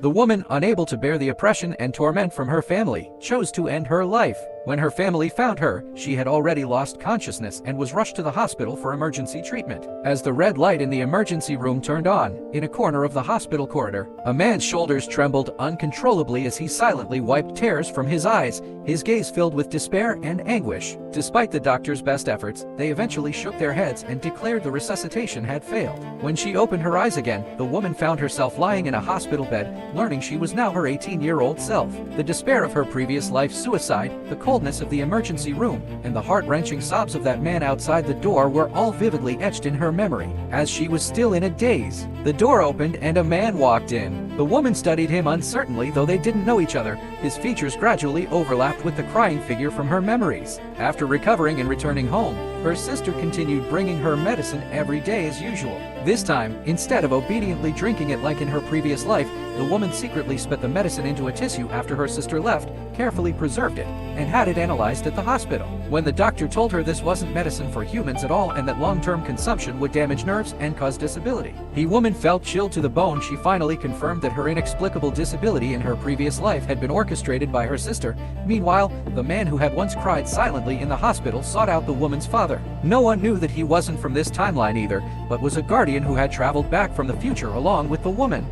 The woman, unable to bear the oppression and torment from her family, chose to end her life. When her family found her, she had already lost consciousness and was rushed to the hospital for emergency treatment. As the red light in the emergency room turned on, in a corner of the hospital corridor, a man's shoulders trembled uncontrollably as he silently wiped tears from his eyes, his gaze filled with despair and anguish. Despite the doctor's best efforts, they eventually shook their heads and declared the resuscitation had failed. When she opened her eyes again, the woman found herself lying in a hospital bed, learning she was now her 18-year-old self. The despair of her previous life suicide, the coldness of the emergency room, and the heart-wrenching sobs of that man outside the door were all vividly etched in her memory. As she was still in a daze, the door opened and a man walked in. The woman studied him uncertainly, though they didn't know each other. His features gradually overlapped with the crying figure from her memories. After recovering and returning home, her sister continued bringing her medicine every day as usual. This time, instead of obediently drinking it like in her previous life, the woman secretly spat the medicine into a tissue after her sister left, carefully preserved it, and had it analyzed at the hospital. When the doctor told her this wasn't medicine for humans at all and that long-term consumption would damage nerves and cause disability, the woman felt chilled to the bone. She finally confirmed that her inexplicable disability in her previous life had been orchestrated by her sister. Meanwhile, the man who had once cried silently in the hospital sought out the woman's father. No one knew that he wasn't from this timeline either, but was a guardian who had traveled back from the future along with the woman.